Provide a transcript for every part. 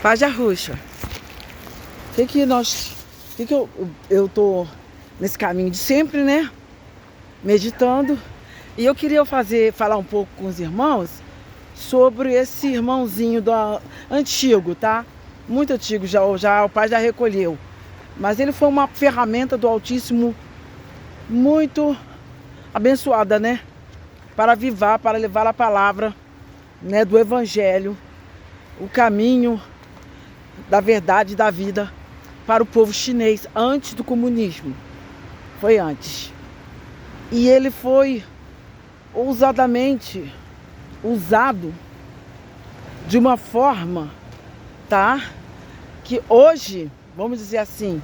Paz de Arruxa. Eu tô nesse caminho de sempre, né? Meditando. E eu queria falar um pouco com os irmãos sobre esse irmãozinho antigo, tá? Muito antigo, já o pai já recolheu. Mas ele foi uma ferramenta do Altíssimo muito abençoada, né? Para avivar, para levar a palavra, né, do Evangelho, o caminho da verdade e da vida para o povo chinês antes do comunismo. Foi antes. E ele foi ousadamente usado de uma forma, tá? Que hoje, vamos dizer assim,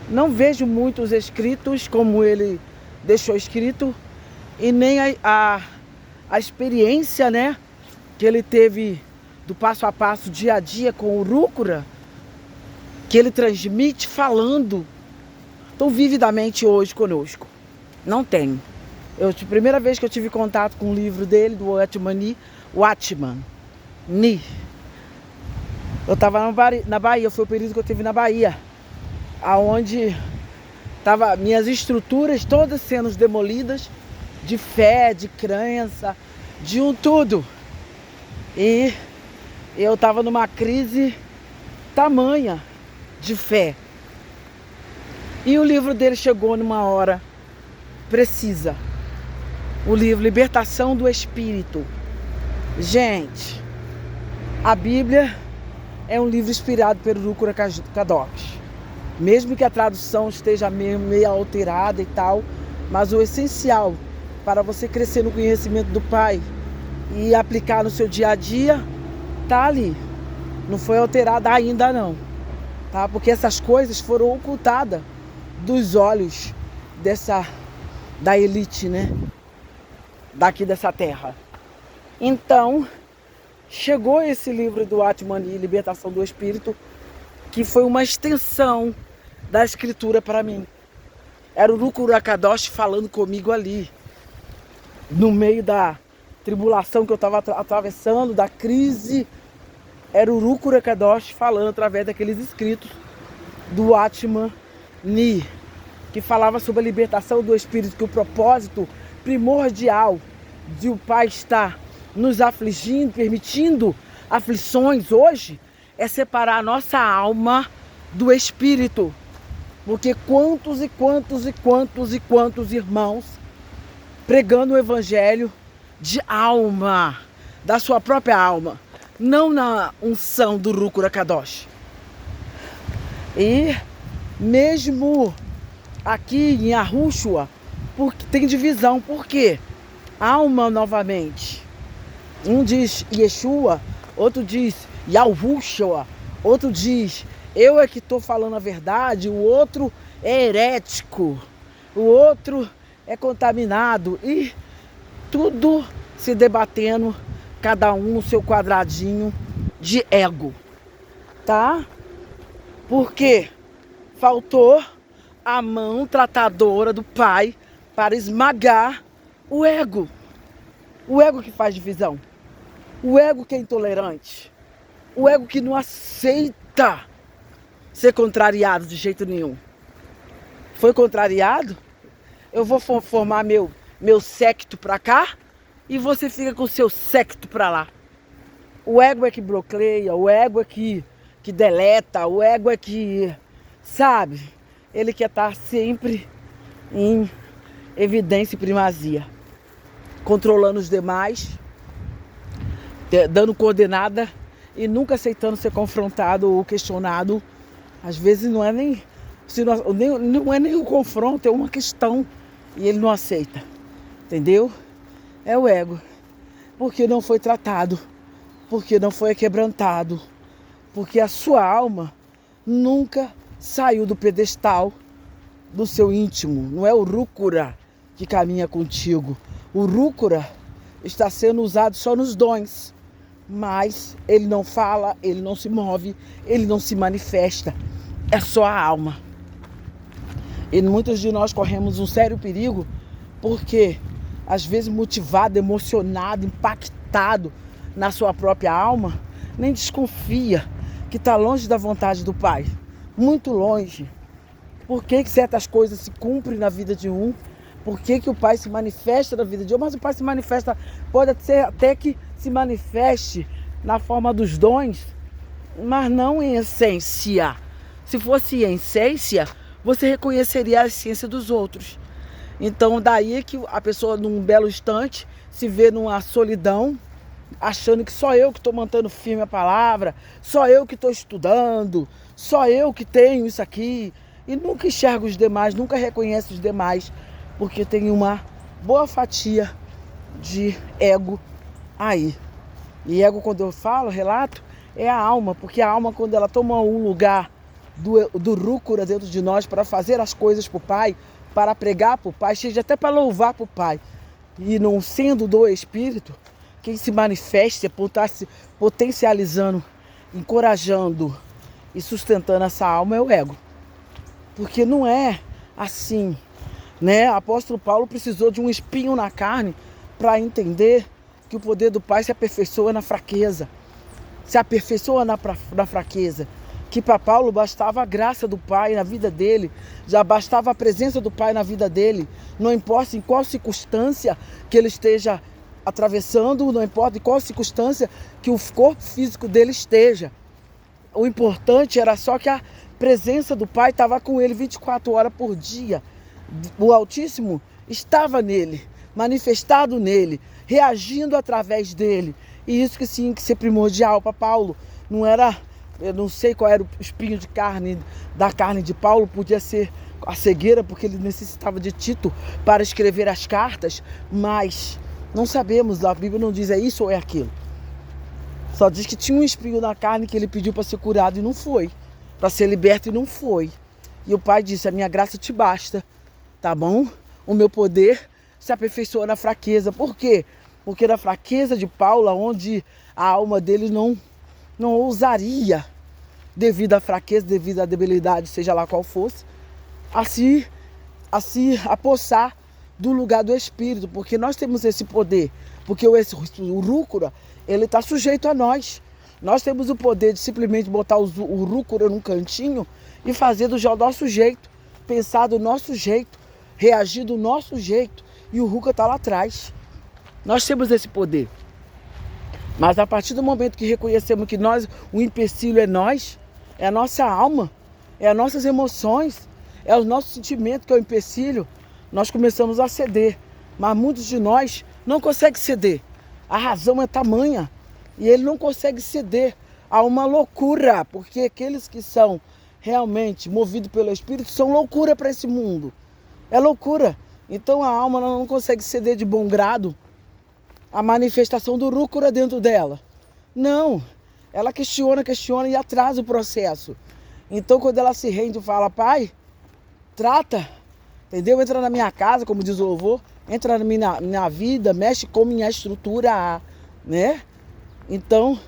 não vejo muitos escritos como ele deixou escrito e nem a experiência, né, que ele teve do passo a passo, dia a dia com o Rúcura, que ele transmite falando tão vividamente hoje conosco. Não tenho. A primeira vez que eu tive contato com o livro dele, do Watchman Nee. Eu estava na Bahia, foi o período que eu estive na Bahia, aonde tava minhas estruturas todas sendo demolidas, de fé, de crença, de um tudo. E eu estava numa crise tamanha de fé. E o livro dele chegou numa hora precisa. O livro Libertação do Espírito. Gente, a Bíblia é um livro inspirado pelo Rúcura Kadosh. Mesmo que a tradução esteja meio alterada e tal, mas o essencial para você crescer no conhecimento do Pai e aplicar no seu dia a dia, tá ali. Não foi alterada ainda não, tá? Porque essas coisas foram ocultadas dos olhos da elite, né? Daqui dessa terra. Então, chegou esse livro do Atman e Libertação do Espírito, que foi uma extensão da escritura para mim. Era o Rúcura Kadosh falando comigo ali, no meio da tribulação que eu estava atravessando, da crise. Era o Rúcura Kadosh falando através daqueles escritos do Atman Nee, que falava sobre a libertação do Espírito, que o propósito primordial de o Pai estar nos afligindo, permitindo aflições hoje, é separar a nossa alma do Espírito. Porque quantos irmãos pregando o Evangelho de alma, da sua própria alma, não na unção do Rúcura Kadosh. E mesmo aqui em Arruxua, porque tem divisão. Por quê? Alma novamente. Um diz Yeshua, outro diz Yahushua, outro diz eu é que estou falando a verdade, o outro é herético, o outro é contaminado, e tudo se debatendo, cada um no seu quadradinho de ego, tá? Porque faltou a mão tratadora do Pai para esmagar o ego. O ego que faz divisão. O ego que é intolerante. O ego que não aceita ser contrariado de jeito nenhum. Foi contrariado? Eu vou formar meu séquito para cá e você fica com o seu séquito para lá. O ego é que bloqueia, o ego é que deleta, o ego é que, sabe, ele quer estar sempre em evidência e primazia, controlando os demais, dando coordenada e nunca aceitando ser confrontado ou questionado. Às vezes não é nem o confronto, é uma questão e ele não aceita, entendeu? É o ego, porque não foi tratado, porque não foi quebrantado, porque a sua alma nunca saiu do pedestal do seu íntimo. Não é o Rúcura que caminha contigo. O Rúcura está sendo usado só nos dons, mas ele não fala, ele não se move, ele não se manifesta. É só a alma. E muitos de nós corremos um sério perigo, porque às vezes motivado, emocionado, impactado na sua própria alma, nem desconfia que está longe da vontade do Pai? Muito longe. Por que certas coisas se cumprem na vida de um? Por que o Pai se manifesta na vida de um? Mas o Pai se manifesta, pode ser até que se manifeste na forma dos dons, mas não em essência. Se fosse em essência, você reconheceria a essência dos outros. Então daí que a pessoa num belo instante se vê numa solidão, achando que só eu que estou mantendo firme a palavra, só eu que estou estudando, só eu que tenho isso aqui. E nunca enxerga os demais, nunca reconhece os demais, porque tem uma boa fatia de ego aí. E ego, quando eu falo, relato, é a alma, porque a alma, quando ela toma um lugar do rúcura dentro de nós para fazer as coisas para o Pai, para pregar para o Pai, seja até para louvar para o Pai, e não sendo do Espírito, quem se manifesta, está se potencializando, encorajando e sustentando essa alma é o ego. Porque não é assim, né? O apóstolo Paulo precisou de um espinho na carne para entender que o poder do Pai se aperfeiçoa na fraqueza. Se aperfeiçoa na fraqueza. Que para Paulo bastava a graça do Pai na vida dele, já bastava a presença do Pai na vida dele. Não importa em qual circunstância que ele esteja atravessando, não importa em qual circunstância que o corpo físico dele esteja. O importante era só que a presença do Pai estava com ele 24 horas por dia. O Altíssimo estava nele, manifestado nele, reagindo através dele. E isso que tinha que ser primordial para Paulo. Não era, eu não sei qual era o espinho de carne, da carne de Paulo, podia ser a cegueira, porque ele necessitava de Tito para escrever as cartas, mas não sabemos, a Bíblia não diz é isso ou é aquilo. Só diz que tinha um espinho na carne que ele pediu para ser curado e não foi. Para ser liberto e não foi. E o Pai disse, a minha graça te basta, tá bom? O meu poder se aperfeiçoa na fraqueza. Por quê? Porque na fraqueza de Paulo, onde a alma dele não ousaria, devido à fraqueza, devido à debilidade, seja lá qual fosse, a se apossar do lugar do Espírito, porque nós temos esse poder, porque o rúcura, ele está sujeito a nós. Nós temos o poder de simplesmente botar o rúcura num cantinho e fazer do nosso jeito, pensar do nosso jeito, reagir do nosso jeito, e o rúcura está lá atrás. Nós temos esse poder. Mas a partir do momento que reconhecemos que o empecilho é nós, é a nossa alma, é as nossas emoções, é o nosso sentimento que é o empecilho, nós começamos a ceder. Mas muitos de nós não conseguem ceder. A razão é tamanha. E ele não consegue ceder a uma loucura, porque aqueles que são realmente movidos pelo Espírito são loucura para esse mundo. É loucura. Então a alma não consegue ceder de bom grado a manifestação do rúcura dentro dela. Não. Ela questiona e atrasa o processo. Então quando ela se rende e fala, Pai, trata, entendeu? Entra na minha casa, como diz o louvor, entra na minha vida, mexe com minha estrutura, né? Então,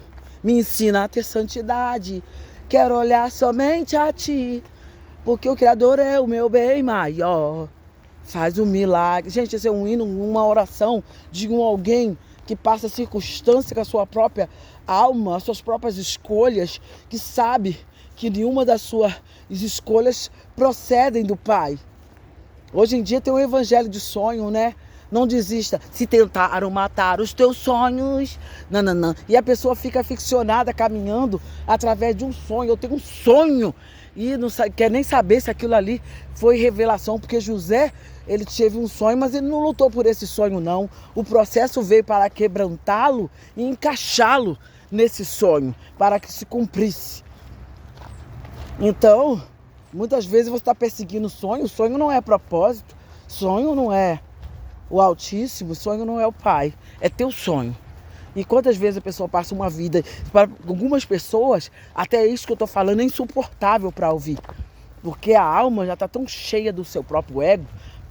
me ensina a ter santidade. Quero olhar somente a Ti, porque o Criador é o meu bem maior. Faz um milagre. Gente, esse é um hino, uma oração de alguém que passa circunstância com a sua própria alma, as suas próprias escolhas, que sabe que nenhuma das suas escolhas procedem do Pai. Hoje em dia tem um evangelho de sonho, né? Não desista. Se tentaram matar os teus sonhos. Não. E a pessoa fica aficionada caminhando através de um sonho. Eu tenho um sonho. E não quer nem saber se aquilo ali foi revelação. Porque José, ele teve um sonho, mas ele não lutou por esse sonho, não. O processo veio para quebrantá-lo e encaixá-lo nesse sonho, para que se cumprisse. Então, muitas vezes você está perseguindo o sonho não é propósito, sonho não é o Altíssimo, sonho não é o Pai, é teu sonho. E quantas vezes a pessoa passa uma vida, para algumas pessoas, até isso que eu estou falando é insuportável para ouvir. Porque a alma já está tão cheia do seu próprio ego,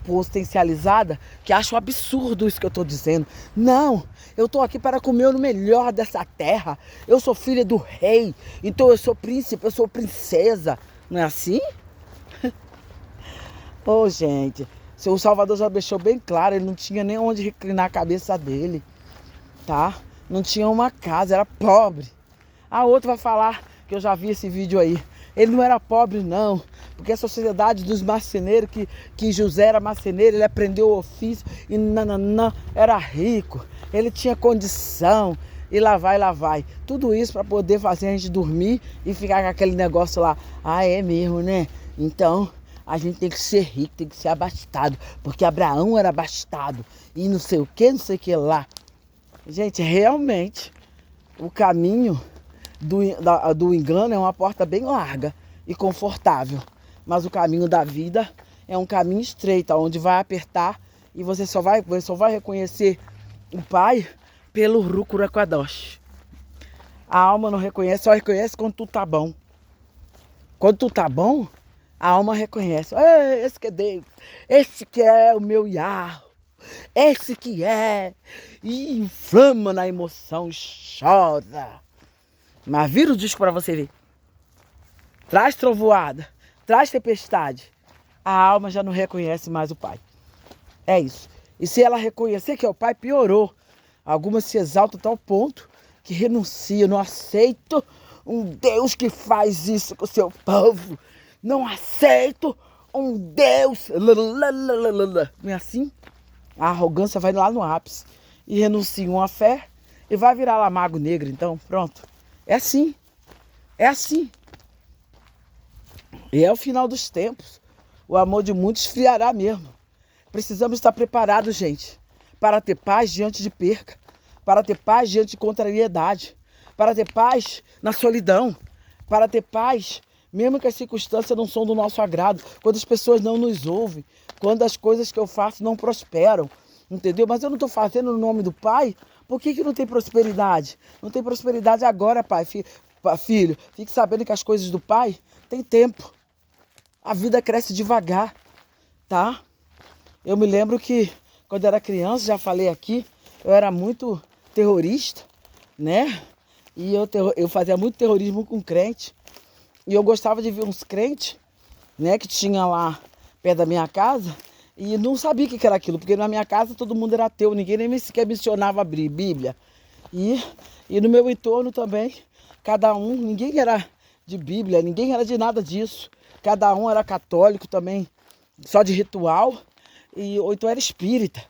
potencializada, que acha um absurdo isso que eu estou dizendo. Não, eu estou aqui para comer o melhor dessa terra. Eu sou filha do rei, então eu sou príncipe, eu sou princesa. Não é assim? Ô, gente, o Salvador já deixou bem claro, ele não tinha nem onde reclinar a cabeça dele, tá? Não tinha uma casa, era pobre. A outra vai falar que eu já vi esse vídeo aí. Ele não era pobre, não, porque a sociedade dos marceneiros, que José era marceneiro, ele aprendeu o ofício e nananã, era rico, ele tinha condição, e lá vai. Tudo isso para poder fazer a gente dormir e ficar com aquele negócio lá. Ah, é mesmo, né? Então, a gente tem que ser rico, tem que ser abastado, porque Abraão era abastado e não sei o que lá. Gente, realmente, o caminho do engano é uma porta bem larga e confortável, mas o caminho da vida é um caminho estreito, onde vai apertar e você só vai reconhecer o Pai pelo Rucuraquadosh. A alma não reconhece, só reconhece quando tudo tá bom. Quando tudo tá bom, a alma reconhece. Esse que é Deus, esse que é o meu Yahweh, esse que é, e inflama na emoção, chora. Mas vira o disco para você ver. Traz trovoada, traz tempestade. A alma já não reconhece mais o Pai. É isso. E se ela reconhecer que é o Pai, piorou. Algumas se exaltam a tal ponto que renunciam. Não aceito um Deus que faz isso com o seu povo. Não aceito um Deus. Não é assim? A arrogância vai lá no ápice. E renunciam à fé e vai virar lá mago negro. Então, pronto. É assim. É assim. E é o final dos tempos. O amor de muitos esfriará mesmo. Precisamos estar preparados, gente, para ter paz diante de perca, para ter paz diante de contrariedade, para ter paz na solidão, para ter paz mesmo que as circunstâncias não são do nosso agrado, quando as pessoas não nos ouvem, quando as coisas que eu faço não prosperam, entendeu? Mas eu não estou fazendo no nome do Pai, por que não tem prosperidade? Não tem prosperidade agora, pai, filho. Fique sabendo que as coisas do Pai têm tempo. A vida cresce devagar, tá? Eu me lembro que quando eu era criança, já falei aqui, eu era muito terrorista, né? E eu fazia muito terrorismo com crente. E eu gostava de ver uns crentes, né, que tinha lá perto da minha casa, e não sabia o que era aquilo, porque na minha casa todo mundo era ateu, ninguém nem sequer mencionava abrir Bíblia. E no meu entorno também, cada um, ninguém era de Bíblia, ninguém era de nada disso. Cada um era católico também, só de ritual, ou então era espírita.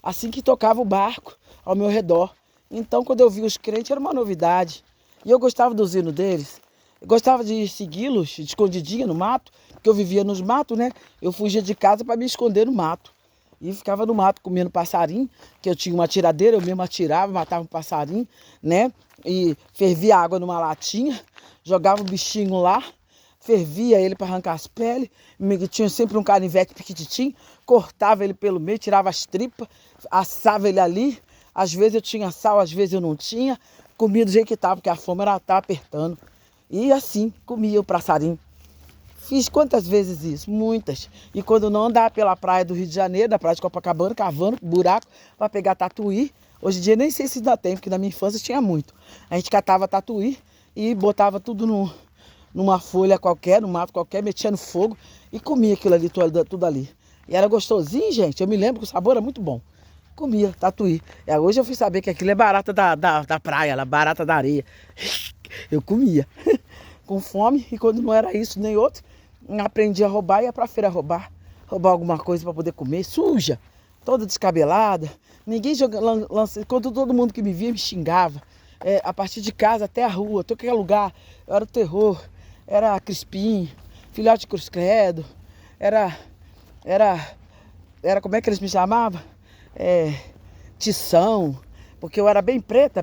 Assim que tocava o barco ao meu redor. Então, quando eu vi os crentes, era uma novidade. E eu gostava dos hinos deles. Eu gostava de segui-los, escondidinha no mato, porque eu vivia nos matos, né? Eu fugia de casa para me esconder no mato. E ficava no mato comendo passarinho, que eu tinha uma tiradeira, eu mesmo atirava, matava um passarinho, né? E fervia água numa latinha, jogava o bichinho lá, fervia ele para arrancar as peles, tinha sempre um canivete piquititinho, cortava ele pelo meio, tirava as tripas, assava ele ali. Às vezes eu tinha sal, às vezes eu não tinha, comia do jeito que estava, porque a fome estava apertando. E assim, comia o passarinho. Fiz quantas vezes isso? Muitas. E quando não, andava pela praia do Rio de Janeiro, da praia de Copacabana, cavando buraco para pegar tatuí. Hoje em dia nem sei se ainda tem, porque na minha infância tinha muito. A gente catava tatuí e botava tudo numa folha qualquer, no mato qualquer, metia no fogo e comia aquilo ali, tudo ali. E era gostosinho, gente. Eu me lembro que o sabor era muito bom. Comia tatuí. E hoje eu fui saber que aquilo é barata da praia, barata da areia. Eu comia. Com fome, e quando não era isso nem outro, aprendi a roubar e ia pra feira roubar alguma coisa para poder comer, suja, toda descabelada. Ninguém quando todo mundo que me via me xingava. A partir de casa até a rua, todo aquele lugar, eu era o terror, era Crispim, filhote de Cruz Credo, era como é que eles me chamavam? Tição, porque eu era bem preta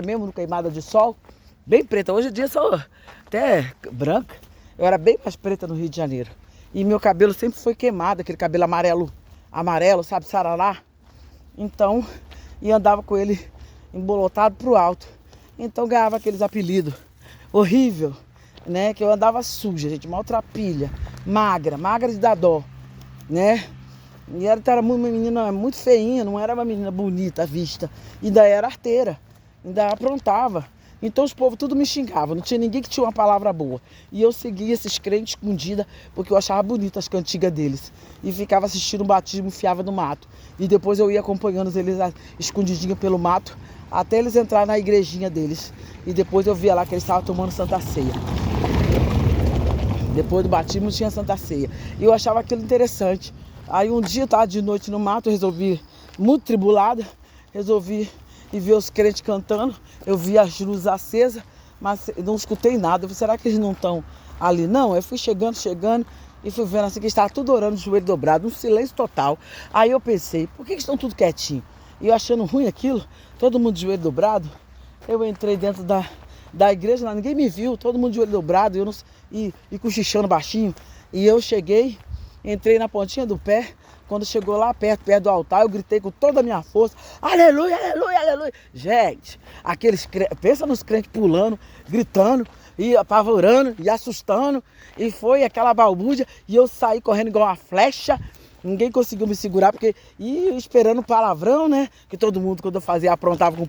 mesmo, no queimada de sol, bem preta. Hoje em dia eu sou até branca, eu era bem mais preta no Rio de Janeiro. E meu cabelo sempre foi queimado, aquele cabelo amarelo, sabe, sarará. Então, e andava com ele embolotado pro alto. Então ganhava aqueles apelidos horrível, né? Que eu andava suja, gente, maltrapilha, magra de dar dó, né? E era uma menina muito feinha, não era uma menina bonita à vista. Ainda era arteira, ainda aprontava. Então os povos tudo me xingava, não tinha ninguém que tinha uma palavra boa. E eu seguia esses crentes escondida, porque eu achava bonita as cantigas deles. E ficava assistindo o batismo, enfiava no mato. E depois eu ia acompanhando eles escondidinho pelo mato, até eles entrarem na igrejinha deles. E depois eu via lá que eles estavam tomando Santa Ceia. Depois do batismo tinha Santa Ceia. E eu achava aquilo interessante. Aí um dia eu estava de noite no mato, eu resolvi, muito tribulada, resolvi ir ver os crentes cantando. Eu vi as luzes acesas, mas não escutei nada. Eu falei, será que eles não estão ali? Não, eu fui chegando e fui vendo assim que estava tudo orando de joelho dobrado, um silêncio total. Aí eu pensei, por que estão tudo quietinho? E eu achando ruim aquilo, todo mundo de joelho dobrado. Eu entrei dentro da igreja, lá ninguém me viu, todo mundo de joelho dobrado e cochichando baixinho. E eu cheguei, entrei na pontinha do pé. Quando chegou lá perto do altar, eu gritei com toda a minha força, aleluia, aleluia, aleluia. Gente, pensa nos crentes pulando, gritando, e apavorando, e assustando. E foi aquela balbúrdia, e eu saí correndo igual uma flecha. Ninguém conseguiu me segurar, porque ia esperando palavrão, né? Que todo mundo, quando eu fazia, aprontava com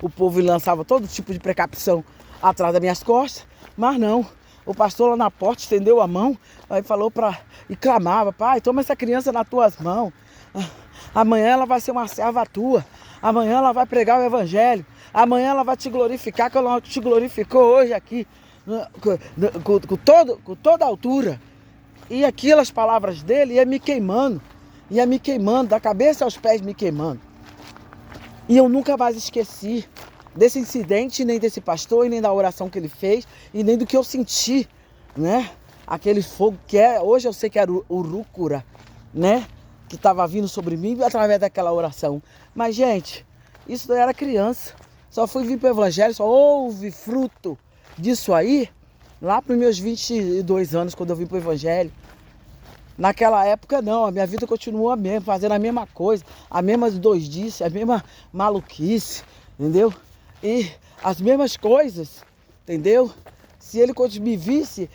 o povo lançava todo tipo de precapição atrás das minhas costas. Mas não, o pastor lá na porta estendeu a mão, aí falou e clamava, pai, toma essa criança nas tuas mãos. Amanhã ela vai ser uma serva tua. Amanhã ela vai pregar o evangelho. Amanhã ela vai te glorificar, como ela te glorificou hoje aqui, com toda a altura. E aquelas palavras dele ia me queimando, da cabeça aos pés me queimando. E eu nunca mais esqueci desse incidente, nem desse pastor, e nem da oração que ele fez, e nem do que eu senti, né? Aquele fogo que hoje eu sei que era o rúcura, né? Que estava vindo sobre mim através daquela oração. Mas, gente, isso daí era criança. Só fui vir para o evangelho, só houve fruto disso aí lá para os meus 22 anos, quando eu vim para o evangelho. Naquela época não, a minha vida continuou a mesma, fazendo a mesma coisa, a mesma doidice, a mesma maluquice, entendeu? E as mesmas coisas, entendeu? Se ele me visse,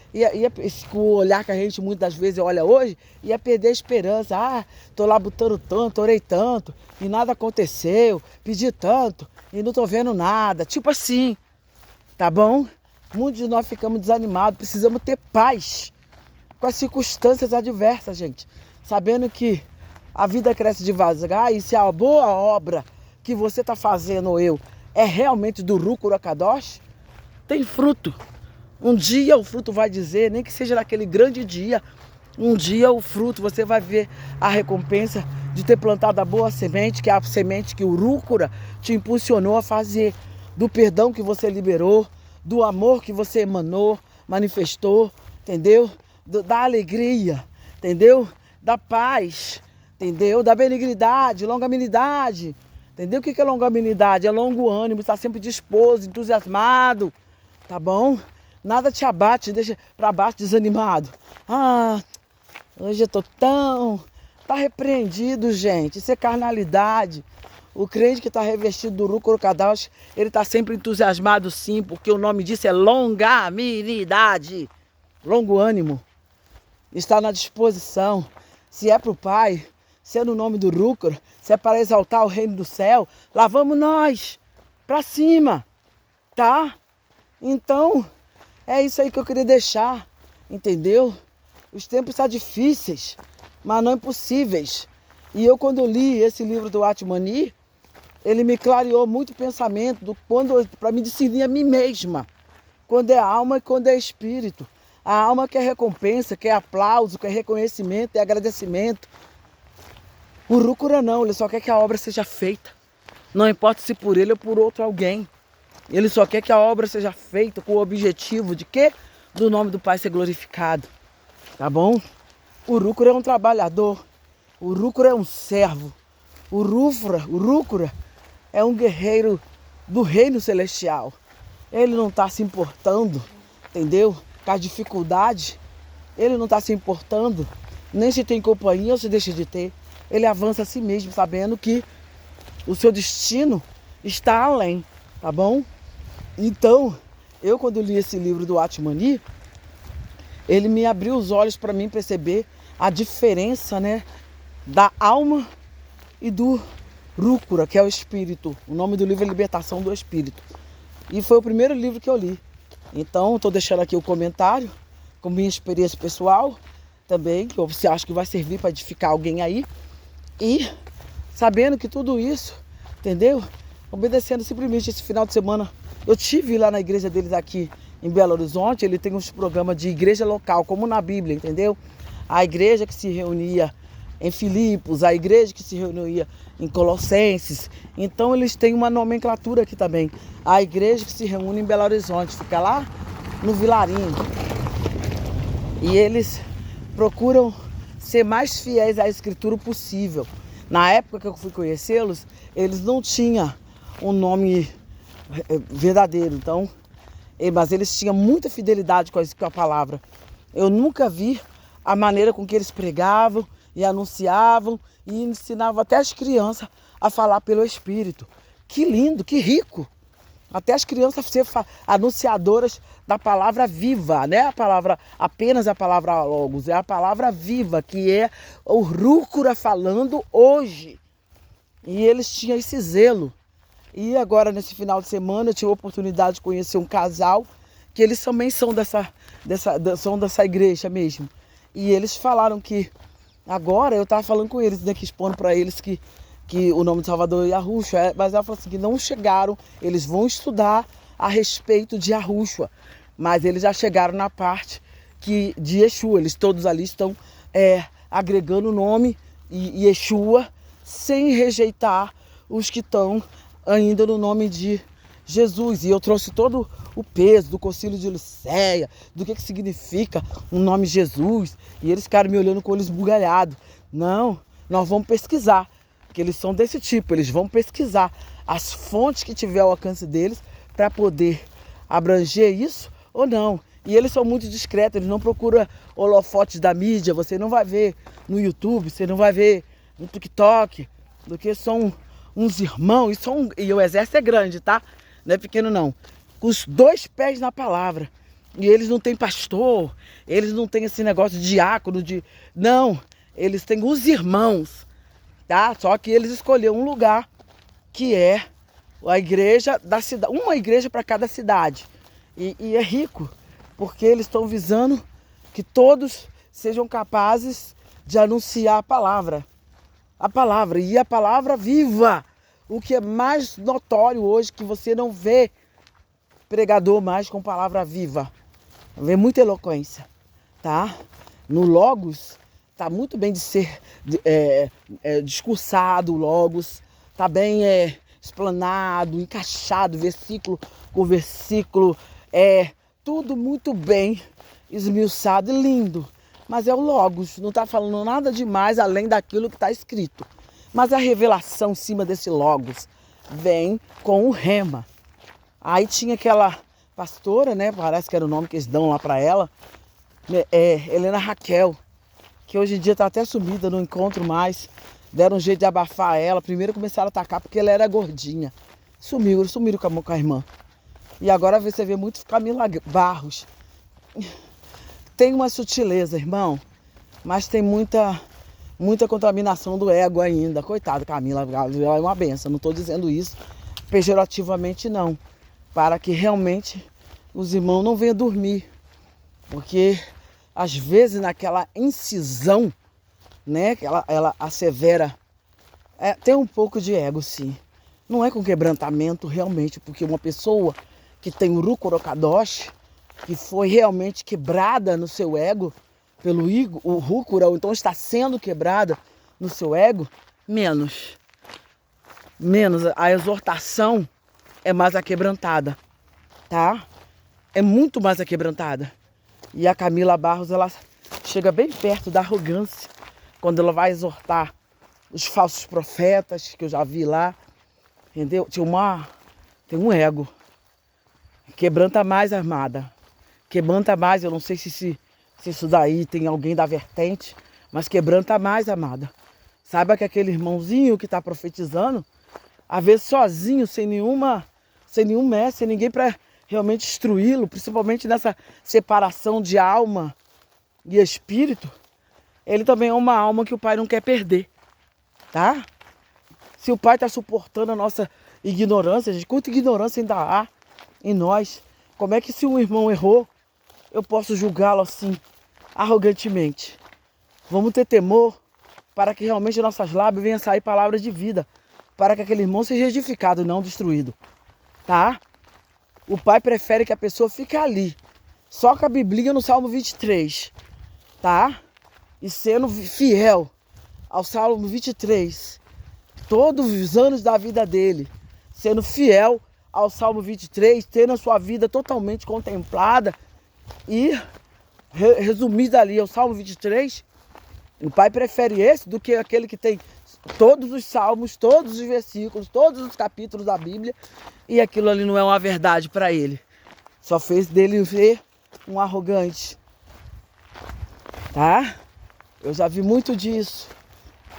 com o olhar que a gente muitas vezes olha hoje, ia perder a esperança. Ah, tô lá botando tanto, orei tanto, e nada aconteceu, pedi tanto, e não tô vendo nada. Tipo assim, tá bom? Muitos de nós ficamos desanimados, precisamos ter paz com as circunstâncias adversas, gente. Sabendo que a vida cresce devagar e se a boa obra que você está fazendo é realmente do Rúcura Kadosh, tem fruto. Um dia o fruto vai dizer, nem que seja naquele grande dia, um dia o fruto, você vai ver a recompensa de ter plantado a boa semente, que é a semente que o Rúcura te impulsionou a fazer, do perdão que você liberou, do amor que você emanou, manifestou, entendeu? Da alegria, entendeu? Da paz, entendeu? Da benignidade, longanimidade. Entendeu o que é longanimidade? É longo ânimo, está sempre disposto, entusiasmado, tá bom? Nada te abate, deixa para baixo desanimado. Ah, hoje eu tô tá repreendido, gente. Isso é carnalidade. O crente que está revestido do Rúcura Kadosh, ele está sempre entusiasmado sim, porque o nome disso é longanimidade, longo ânimo. Está na disposição. Se é para o Pai, se é no nome do Rúcura, se é para exaltar o reino do céu, lá vamos nós, para cima, tá? Então, é isso aí que eu queria deixar, entendeu? Os tempos são difíceis, mas não impossíveis. E eu, quando li esse livro do Atmani, ele me clareou muito o pensamento para me discernir a mim mesma, quando é alma e quando é espírito. A alma quer recompensa, quer aplauso, quer reconhecimento, quer agradecimento. O Rúcura não, ele só quer que a obra seja feita. Não importa se por ele ou por outro alguém. Ele só quer que a obra seja feita com o objetivo de quê? Do nome do Pai ser glorificado. Tá bom? O Rúcura é um trabalhador. O Rúcura é um servo. O Rúcura é um guerreiro do reino celestial. Ele não está se importando, entendeu? Com a dificuldade, ele não está se importando, nem se tem companhia ou se deixa de ter. Ele avança a si mesmo, sabendo que o seu destino está além, tá bom? Então, eu quando li esse livro do Atmani, ele me abriu os olhos para mim perceber a diferença, né, da alma e do Rúcura, que é o espírito. O nome do livro é Libertação do Espírito. E foi o primeiro livro que eu li. Então, estou deixando aqui o comentário com minha experiência pessoal também, que você acha que vai servir para edificar alguém aí. E sabendo que tudo isso, entendeu? Obedecendo simplesmente esse final de semana. Eu tive lá na igreja deles aqui em Belo Horizonte, ele tem uns programas de igreja local, como na Bíblia, entendeu? A igreja que se reunia em Filipos, a igreja que se reunia em Colossenses. Então eles têm uma nomenclatura aqui também. A igreja que se reúne em Belo Horizonte, fica lá no Vilarinho. E eles procuram ser mais fiéis à escritura possível. Na época que eu fui conhecê-los, eles não tinham um nome verdadeiro, então, mas eles tinham muita fidelidade com a palavra. Eu nunca vi a maneira com que eles pregavam e anunciavam e ensinavam até as crianças a falar pelo Espírito. Que lindo, que rico! Até as crianças ser anunciadoras da palavra viva, né? Apenas a palavra logos, é a palavra viva, que é o Rúcura falando hoje. E eles tinham esse zelo. E agora, nesse final de semana, eu tive a oportunidade de conhecer um casal, que eles também são dessa igreja mesmo. E eles falaram que, agora eu estava falando com eles, né, que expondo para eles que o nome de Salvador é Yahushua, mas ela falou assim, que não chegaram, eles vão estudar a respeito de Yahushua, mas eles já chegaram na parte de Yeshua, eles todos ali estão agregando o nome Yeshua, sem rejeitar os que estão ainda no nome de Jesus. E eu trouxe todo o peso do concílio de Nicéia, do que significa o nome Jesus, e eles ficaram me olhando com olhos esbugalhados. Não, nós vamos pesquisar, porque eles são desse tipo, eles vão pesquisar as fontes que tiver ao alcance deles para poder abranger isso ou não. E eles são muito discretos, eles não procuram holofotes da mídia, você não vai ver no YouTube, você não vai ver no TikTok, porque são uns irmãos, e o exército é grande, tá? Não é pequeno não. Com os 2 pés na palavra. E eles não têm pastor, eles não têm esse negócio de diácono, não, eles têm os irmãos, tá? Só que eles escolheram um lugar que é a igreja da cidade, uma igreja para cada cidade. E é rico, porque eles estão visando que todos sejam capazes de anunciar a palavra e a palavra viva. O que é mais notório hoje, que você não vê pregador mais com palavra viva, vê muita eloquência, tá? No Logos tá muito bem de ser discursado, o Logos tá bem explanado, encaixado, versículo com versículo, tudo muito bem esmiuçado e lindo. Mas é o Logos, não está falando nada demais além daquilo que está escrito. Mas a revelação em cima desse Logos vem com o rema. Aí tinha aquela pastora, né? Parece que era o nome que eles dão lá para ela, Helena Raquel, que hoje em dia está até sumida, não encontro mais. Deram um jeito de abafar ela. Primeiro começaram a atacar porque ela era gordinha. Sumiram com a irmã. E agora você vê muito Camila Barros. Tem uma sutileza, irmão, mas tem muita contaminação do ego ainda. Coitada, Camila, ela é uma benção. Não estou dizendo isso pejorativamente, não. Para que realmente os irmãos não venham dormir. Porque, às vezes, naquela incisão, né, que ela assevera, tem um pouco de ego, sim. Não é com quebrantamento, realmente, porque uma pessoa que tem o Rúcura Kadosh, que foi realmente quebrada no seu ego, o Rúcura, ou então está sendo quebrada no seu ego, menos a exortação é mais aquebrantada, tá? É muito mais aquebrantada. E a Camila Barros, ela chega bem perto da arrogância, quando ela vai exortar os falsos profetas, que eu já vi lá, entendeu? Tem um ego. Quebranta mais, armada. Quebranta mais, eu não sei se isso daí tem alguém da vertente, mas quebranta mais, amada. Saiba que aquele irmãozinho que está profetizando, às vezes sozinho, sem nenhum mestre, sem ninguém para realmente instruí-lo, principalmente nessa separação de alma e espírito, ele também é uma alma que o pai não quer perder, tá? Se o pai está suportando a nossa ignorância, gente, quanta ignorância ainda há em nós. Como é que, se um irmão errou, eu posso julgá-lo assim, arrogantemente? Vamos ter temor para que realmente de nossas lábias venham sair palavras de vida, para que aquele irmão seja edificado e não destruído, tá? O pai prefere que a pessoa fique ali, só com a Bíblia no Salmo 23, tá? E sendo fiel ao Salmo 23, todos os anos da vida dele, sendo fiel ao Salmo 23, tendo a sua vida totalmente contemplada e resumida ali ao Salmo 23, o pai prefere esse do que aquele que tem todos os salmos, todos os versículos, todos os capítulos da Bíblia e aquilo ali não é uma verdade para ele. Só fez dele ver um arrogante, tá? Eu já vi muito disso,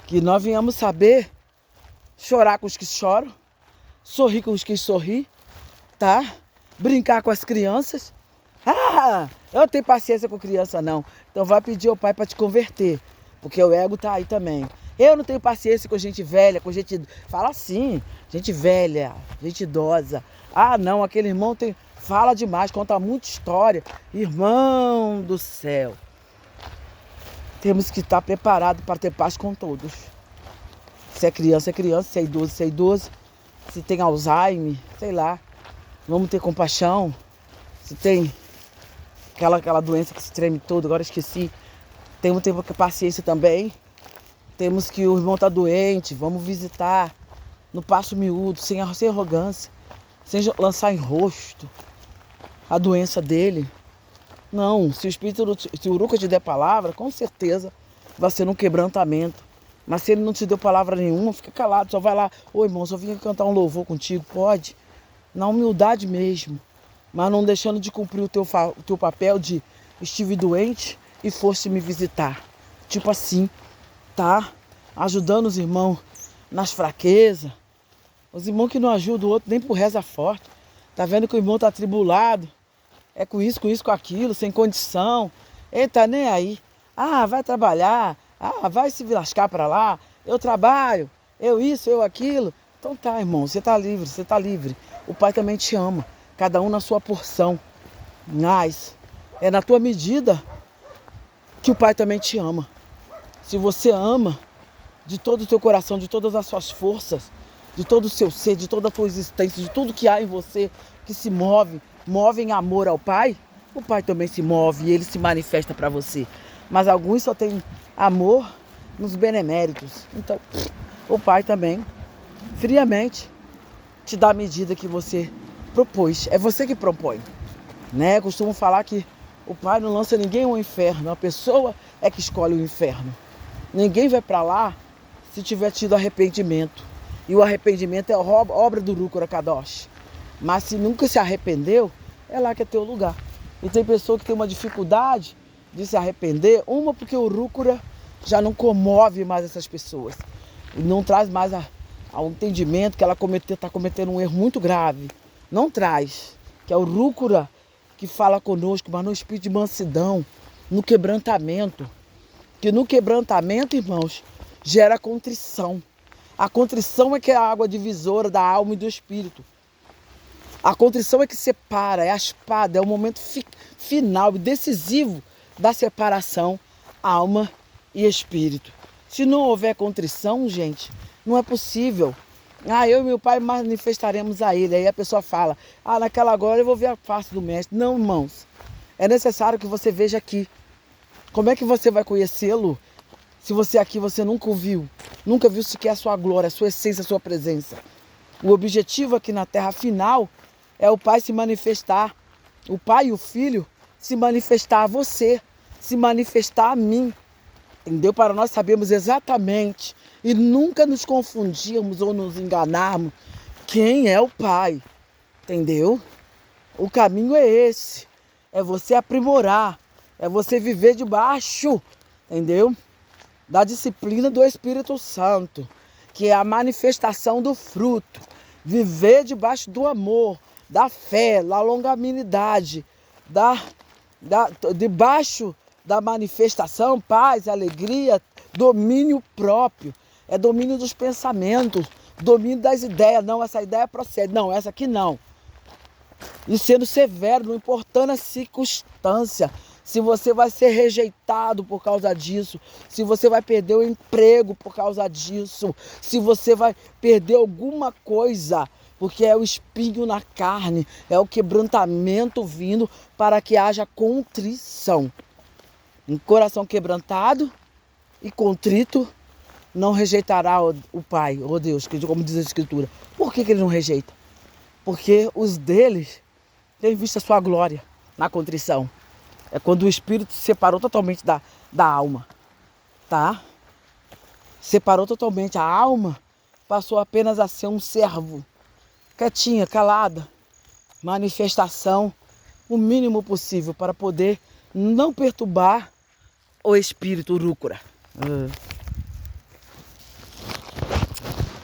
que nós viemos saber chorar com os que choram, sorrir com os que sorri, tá? Brincar com as crianças. Ah, eu não tenho paciência com criança não, então vai pedir ao pai para te converter, porque o ego tá aí também. Eu não tenho paciência com gente velha, com gente... Fala assim, gente velha, gente idosa. Ah, não, aquele irmão tem... Fala demais, conta muita história. Irmão do céu. Temos que estar preparados para ter paz com todos. Se é criança, se é idoso, é idoso. Se tem Alzheimer, sei lá. Vamos ter compaixão. Se tem aquela doença que se treme todo, agora esqueci. Temos que ter paciência também. Temos que o irmão está doente, vamos visitar no passo miúdo, sem arrogância, sem lançar em rosto a doença dele. Não, se o Uruca te der palavra, com certeza vai ser um quebrantamento. Mas se ele não te deu palavra nenhuma, fica calado, só vai lá. Ô irmão, só vim cantar um louvor contigo, pode? Na humildade mesmo, mas não deixando de cumprir o teu papel de estive doente e foste me visitar. Tipo assim. Tá ajudando os irmãos nas fraquezas. Os irmãos que não ajudam o outro nem por reza forte. Tá vendo que o irmão tá atribulado. É com isso, com aquilo, sem condição. Ele tá nem aí. Ah, vai trabalhar. Ah, vai se lascar pra lá. Eu trabalho. Eu isso, eu aquilo. Então tá, irmão, você tá livre, você tá livre. O pai também te ama. Cada um na sua porção. Mas é na tua medida que o pai também te ama. Se você ama de todo o teu coração, de todas as suas forças, de todo o seu ser, de toda a tua existência, de tudo que há em você que se move em amor ao Pai, o Pai também se move e ele se manifesta para você. Mas alguns só têm amor nos beneméritos. Então, o Pai também, friamente, te dá a medida que você propôs. É você que propõe, né? Costumo falar que o Pai não lança ninguém ao inferno, a pessoa é que escolhe o inferno. Ninguém vai para lá se tiver tido arrependimento. E o arrependimento é obra do Rúcula Kadosh. Mas se nunca se arrependeu, é lá que é teu lugar. E tem pessoa que tem uma dificuldade de se arrepender, uma porque o Rúcula já não comove mais essas pessoas. E não traz mais ao entendimento que ela está cometendo um erro muito grave. Não traz. Que é o Rúcula que fala conosco, mas no espírito de mansidão, no quebrantamento. Que no quebrantamento, irmãos, gera contrição. A contrição é que é a água divisora da alma e do espírito. A contrição é que separa, é a espada, é o momento final e decisivo da separação alma e espírito. Se não houver contrição, gente, não é possível. Ah, eu e meu pai manifestaremos a ele. Aí a pessoa fala, naquela agora eu vou ver a face do mestre. Não, irmãos, é necessário que você veja aqui. Como é que você vai conhecê-lo se você aqui você nunca o viu? Nunca viu sequer a sua glória, a sua essência, a sua presença. O objetivo aqui na terra final é o Pai se manifestar. O Pai e o Filho se manifestar a você, se manifestar a mim. Entendeu? Para nós sabermos exatamente e nunca nos confundirmos ou nos enganarmos quem é o Pai. Entendeu? O caminho é esse. É você aprimorar. É você viver debaixo, entendeu? Da disciplina do Espírito Santo, que é a manifestação do fruto. Viver debaixo do amor, da fé, da longanimidade, debaixo da manifestação, paz, alegria, domínio próprio. É domínio dos pensamentos, domínio das ideias. Não, essa ideia procede. Não, essa aqui não. E sendo severo, não importando a circunstância. Se você vai ser rejeitado por causa disso, se você vai perder o emprego por causa disso, se você vai perder alguma coisa porque é o espinho na carne, é o quebrantamento vindo para que haja contrição. Um coração quebrantado e contrito não rejeitará o Pai, o Deus, como diz a Escritura. Por que ele não rejeita? Porque os deles têm visto a sua glória na contrição. É quando o Espírito se separou totalmente da alma, tá? Separou totalmente a alma, passou apenas a ser um servo, quietinha, calada, manifestação o mínimo possível para poder não perturbar o espírito rúcora.